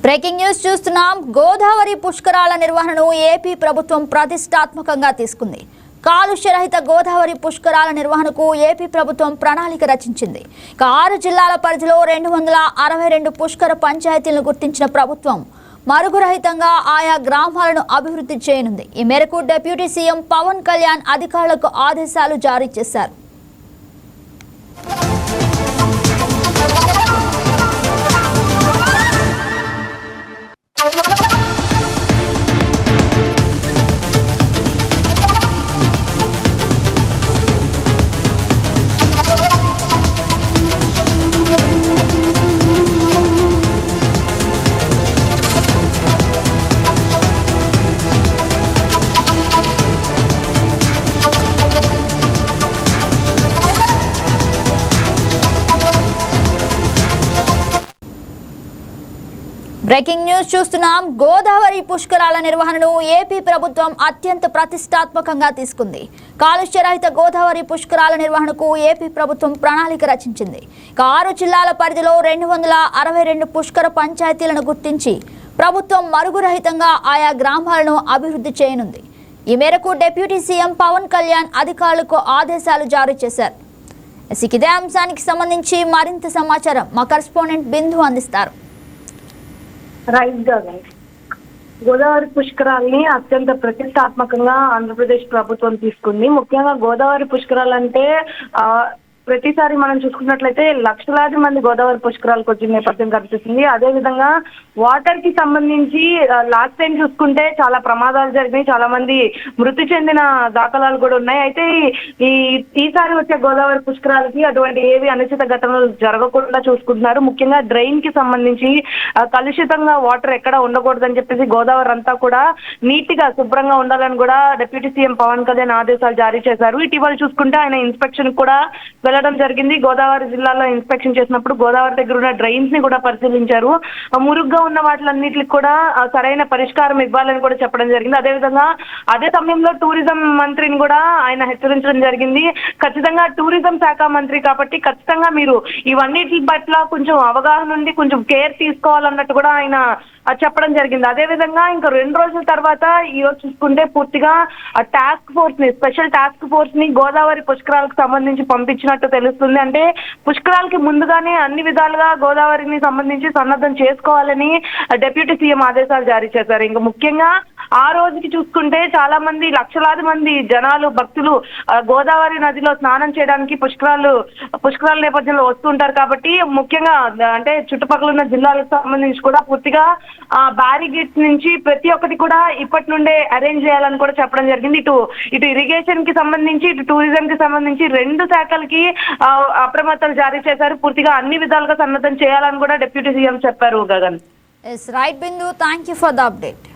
Breaking news చూస్తున్నాం. గోదావరి పుష్కరాల నిర్వహణను ఏపీ ప్రభుత్వం ప్రతిష్టాత్మకంగా తీసుకుంది. కాలుష్యరహిత గోదావరి పుష్కరాల నిర్వహణకు ఏపీ ప్రభుత్వం ప్రణాళిక రచించింది. 6 జిల్లాల పరిధిలో 262 పుష్కర పంచాయతీలను గుర్తించిన ప్రభుత్వం మరుగురహితంగా ఆయా గ్రామాలను అభివృద్ధి చేయనుంది. ఈ మేరకు డిప్యూటీ సీఎం పవన్ కళ్యాణ్ అధికారులకు ఆదేశాలు జారీ చేశారు. బ్రేకింగ్ న్యూస్ చూస్తున్నాం. గోదావరి పుష్కరాల నిర్వహణను ఏపీ ప్రభుత్వం అత్యంత ప్రతిష్టాత్మకంగా తీసుకుంది. కాలుష్యరహిత గోదావరి పుష్కరాల నిర్వహణకు ఏపీ ప్రభుత్వం ప్రణాళిక రచించింది. 6 జిల్లాల పరిధిలో 262 పుష్కర పంచాయతీలను గుర్తించి ప్రభుత్వం మరుగురహితంగా ఆయా గ్రామాలను అభివృద్ధి చేయనుంది. ఈ మేరకు డిప్యూటీ సీఎం పవన్ కళ్యాణ్ అధికారులకు ఆదేశాలు జారీ చేశారు. ఇదే అంశానికి సంబంధించి మరింత సమాచారం మా కరెస్పాండెంట్ బిందు అందిస్తారు. గోదావరి పుష్కరాల్ని అత్యంత ప్రతిష్టాత్మకంగా ఆంధ్రప్రదేశ్ ప్రభుత్వం తీసుకుంది. ముఖ్యంగా గోదావరి పుష్కరాలంటే ప్రతిసారి మనం చూసుకున్నట్లయితే లక్షలాది మంది గోదావరి పుష్కరాలకు వచ్చిన నేపథ్యం కనిపిస్తుంది. అదేవిధంగా వాటర్ కి సంబంధించి లాస్ట్ టైం చూసుకుంటే చాలా ప్రమాదాలు జరిగినాయి, చాలా మంది మృతి చెందిన దాఖలాలు కూడా ఉన్నాయి. అయితే ఈసారి వచ్చే గోదావరి పుష్కరాలకి అటువంటి ఏవి అనుచిత ఘటనలు జరగకుండా చూసుకుంటున్నారు. ముఖ్యంగా డ్రైన్ కి సంబంధించి కలుషితంగా వాటర్ ఎక్కడ ఉండకూడదని చెప్పేసి గోదావరి అంతా కూడా నీట్ గా శుభ్రంగా ఉండాలని కూడా డిప్యూటీ సీఎం పవన్ కళ్యాణ్ ఆదేశాలు జారీ చేశారు. ఇటీవల చూసుకుంటే ఆయన ఇన్స్పెక్షన్ కూడా వెళ్ళడం జరిగింది. గోదావరి జిల్లాలో ఇన్స్పెక్షన్ చేసినప్పుడు గోదావరి దగ్గర ఉన్న డ్రైన్స్ ని కూడా పరిశీలించారు. మురుగుగా ఉన్న వాటిలన్నిటికి కూడా సరైన పరిష్కారం ఇవ్వాలని కూడా చెప్పడం జరిగింది. అదేవిధంగా అదే సమయంలో టూరిజం మంత్రిని కూడా ఆయన హెచ్చరించడం జరిగింది. ఖచ్చితంగా టూరిజం శాఖ మంత్రి కాబట్టి ఖచ్చితంగా మీరు ఇవన్నిటి పట్ల కొంచెం అవగాహన ఉండి కొంచెం కేర్ తీసుకోవాలన్నట్టు కూడా ఆయన చెప్పడం జరిగింది. అదేవిధంగా ఇంకా 2 రోజుల తర్వాత ఈరోజు చూసుకుంటే పూర్తిగా టాస్క్ ఫోర్స్ ని స్పెషల్ టాస్క్ ఫోర్స్ ని గోదావరి పుష్కరాలకు సంబంధించి పంపించినట్టు తెలుస్తుంది. అంటే పుష్కరాలకి ముందుగానే అన్ని విధాలుగా గోదావరిని సంబంధించి సన్నద్ధం చేసుకోవాలని డిప్యూటీ సీఎం ఆదేశాలు జారీ చేశారు. ఇంకా ముఖ్యంగా ఆ రోజుకి చూసుకుంటే చాలా మంది లక్షలాది మంది జనాలు భక్తులు గోదావరి నదిలో స్నానం చేయడానికి పుష్కరాల నేపథ్యంలో వస్తుంటారు. కాబట్టి ముఖ్యంగా అంటే చుట్టుపక్కల ఉన్న జిల్లాలకు సంబంధించి కూడా పూర్తిగా బ్యారిగేట్స్ నుంచి ప్రతి ఒక్కటి కూడా ఇప్పటి నుండే అరేంజ్ చేయాలని కూడా చెప్పడం జరిగింది. ఇటు ఇరిగేషన్ కి సంబంధించి ఇటు టూరిజం కి సంబంధించి 2 శాఖలకి అప్రమత్తాలు జారీ చేశారు. పూర్తిగా అన్ని విధాలుగా సన్నద్ధం చేయాలని కూడా డిప్యూటీ సీఎం చెప్పారు. Gagan. Yes, right, Bindu. Thank you for the update.